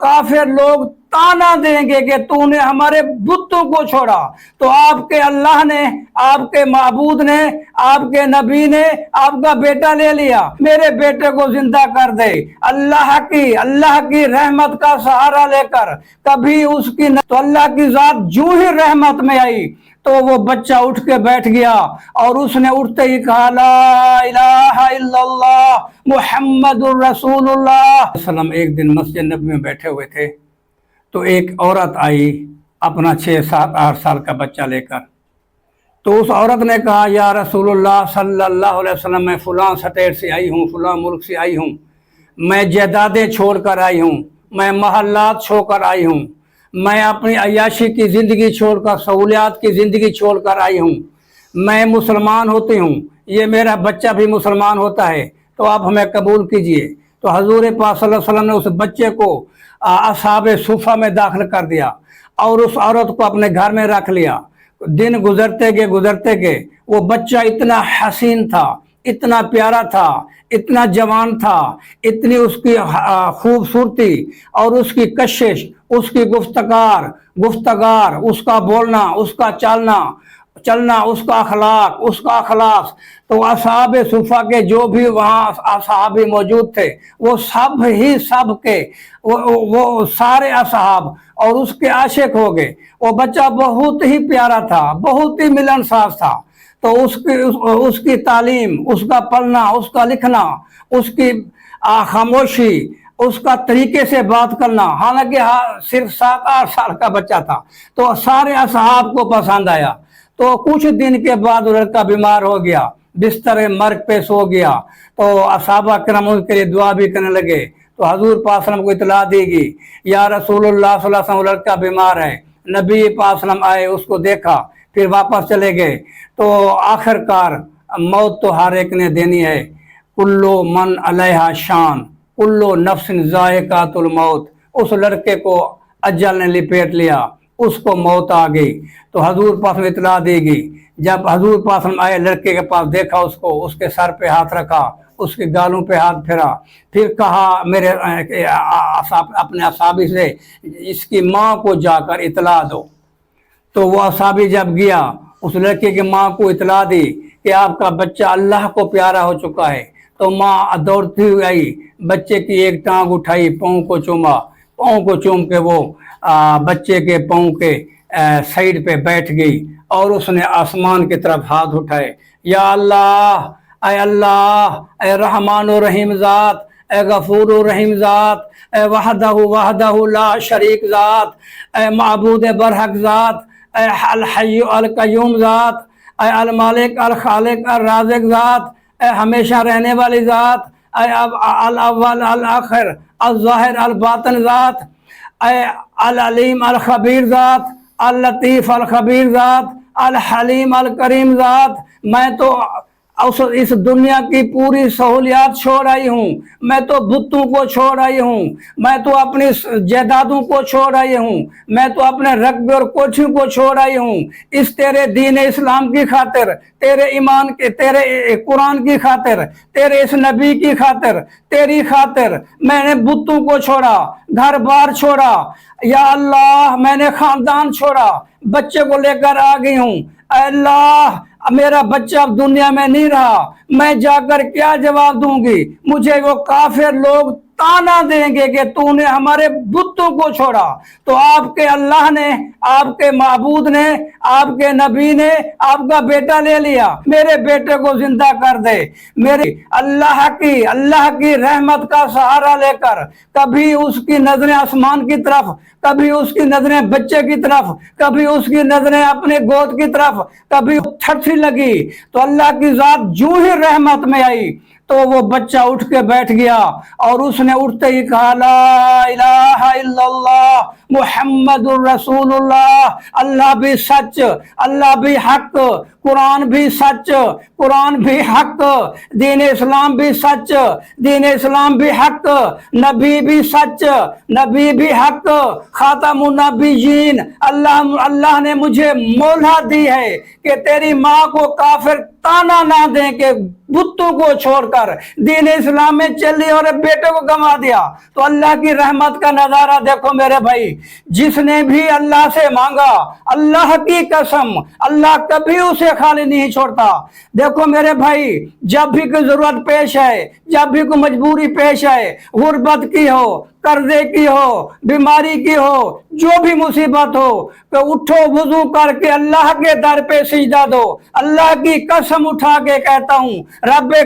काफिर लोग ताना देंगे कि तूने हमारे बुतों को छोड़ा। तो आपके अल्लाह ने, आपके माबूद ने, आपके नबी ने आपका बेटा ले लिया, मेरे बेटे को जिंदा कर दे। अल्लाह की रहमत का सहारा लेकर कभी उसकी तो अल्लाह की जात जूं ही रहमत में आई तो वो बच्चा उठ के बैठ गया और उसने उठते ही कहा ला इलाहा इल्लल्लाह मुहम्मदुर रसूलुल्लाह। सल्लम एक दिन मस्जिद नबी में बैठे हुए थे तो एक औरत आई अपना 6, 7, 8 साल का बच्चा लेकर। तो उस औरत ने कहा या रसूलुल्लाह सल्लल्लाहु अलैहि वसल्लम, मैं फलां स्टेट से आई हूँ, फलां मुल्क से आई हूँ, मैं जायदादें छोड़ कर आई हूँ, मैं महल्लात छोड़कर आई हूँ, मैं अपनी अय्याशी की ज़िंदगी छोड़कर, सहूलियात की ज़िंदगी छोड़कर आई हूँ, मैं मुसलमान होती हूँ, ये मेरा बच्चा भी मुसलमान होता है, तो आप हमें कबूल कीजिए। तो हजूर पाक सल्लल्लाहु अलैहि वसल्लम ने उस बच्चे को असहाबे सुफ़ा में दाखिल कर दिया और उस औरत को अपने घर में रख लिया। दिन गुजरते गए वो बच्चा इतना हसीन था, इतना प्यारा था, इतना जवान था, इतनी उसकी खूबसूरती और उसकी कशिश, उसकी गुफ्तगार, उसका बोलना, उसका चलना, उसका अखलाक। तो असहाबे सुफ़ा के जो भी वहाँ असहाबी मौजूद थे वो सब के वो सारे असहाब और उसके आशिक हो गए। वो बच्चा बहुत ही प्यारा था, बहुत ही मिलनसार था। तो उसकी तालीम, उसका पढ़ना, उसका लिखना, उसकी खामोशी, उसका तरीके से बात करना, हालांकि सिर्फ 7, 8 साल का बच्चा था, तो सारे असहाब को पसंद आया। तो कुछ दिन के बाद वो लड़का बीमार हो गया, बिस्तर मर्ग पे सो गया। तो असहाबा किराम उसके लिए दुआ भी करने लगे। तो हजूर पाक सल्लल्लाहु अलैहि वसल्लम को इतला दी गई या रसूलुल्लाह सल्लल्लाहु अलैहि वसल्लम, लड़का बीमार है। नबी पाक सल्लल्लाहु अलैहि वसल्लम आए, उसको देखा, फिर वापस चले गए। तो आखिरकार मौत तो हर एक ने देनी है, कुल्लु मन अलैहा शान, कुल्लु नफ्सिन ज़ाइक़ातुल मौत। उस लड़के को अजल ने लिपेट लिया, उसको मौत आ गई। तो हजूर पास में इतला देगी। जब हजूर पास में आए, लड़के के पास देखा उसको, उसके सर पे हाथ रखा, उसके गालों पे हाथ फेरा, फिर कहा मेरे अपने असाबी से इसकी माँ को जाकर इतला दो। तो वो असाबी जब गया, उस लड़के की माँ को इतला दी कि आपका बच्चा अल्लाह को प्यारा हो चुका है। तो माँ दौड़ती हुई आई, बच्चे की एक टांग उठाई, पाँव को चूमा, पाँव को चूम के वो बच्चे के पाँव के साइड पे बैठ गई और उसने आसमान की तरफ हाथ उठाए, या अल्लाह, ए रहमान और रहीम ज़ात, ए गफूर और रहीम ज़ात, ए वहदहु ला शरीक ज़ात, ए माबूद बरहक ज़ात, ए अल हय्यु अल कय्यूम ज़ात, ए अल मालिक अल खालिक अल राज़िक ज़ात, ए हमेशा रहने वाली ज़ात, ए अल अव्वल अल आखिर अल ज़ाहिर अल बातिन ज़ात, अल अलीम अल खबीर ज़ात, अल लतीफ़ अल खबीर ज़ात, अल हलीम अल करीम ज़ात। मैं तो इस दुनिया की पूरी सहूलियात छोड़ आई हूँ, मैं तो बुतों को छोड़ आई हूँ, मैं तो अपनी जायदादों को छोड़ आई हूँ, मैं तो अपने रकबे और कोठियों को छोड़ आई हूँ, इस तेरे दीन इस्लाम की खातिर, तेरे ईमान के, तेरे कुरान की खातिर, तेरे इस नबी की खातिर, तेरी खातिर मैंने बुतों को छोड़ा, घर बार छोड़ा, या अल्लाह मैंने खानदान छोड़ा, बच्चे को लेकर आ गई हूँ। अल्लाह मेरा बच्चा अब दुनिया में नहीं रहा, मैं जाकर क्या जवाब दूंगी? मुझे वो काफिर लोग ताना देंगे कि तूने हमारे बुतों को छोड़ा। तो आपके अल्लाह ने, आपके माबूद ने, आपके नबी ने आपका बेटा ले लिया, मेरे बेटे को जिंदा कर दे। मेरी अल्लाह की रहमत का सहारा लेकर कभी उसकी नजरें आसमान की तरफ, कभी उसकी नजरें बच्चे की तरफ, कभी उसकी नजरें अपने गोद की तरफ, कभी थरथी लगी। तो अल्लाह की जात जूं ही रहमत में आई तो वो बच्चा उठ के बैठ गया और उसने उठते ही कहा ला इलाहा इल्लल्लाह मुहम्मदुर रसूलुल्लाह, अल्लाह भी सच, अल्लाह भी हक, कुरान भी सच, कुरान भी हक, दीन इस्लाम भी सच, दीन इस्लाम भी हक, नबी भी सच, नबी भी हक, खातमुन नबीयीन। अल्लाह ने मुझे मोहलत दी है कि तेरी माँ को काफिर ताना ना दें कि बुतों को छोड़कर दीन इस्लाम में चली और बेटे को गंवा दिया। तो अल्लाह की रहमत का नजारा देखो मेरे भाई, जिसने भी अल्लाह से मांगा, अल्लाह की कसम, अल्लाह कभी उसे खाली नहीं छोड़ता। देखो मेरे भाई, जब भी कोई जरूरत पेश है, जब भी कोई मजबूरी पेश है, गुर्बत की हो, कर्जे की हो, बीमारी की हो, जो भी मुसीबत हो, तो उठो वुजू करके अल्लाह के दर पे सिजदा दो। अल्लाह की कसम उठा के कहता हूँ, रब्बे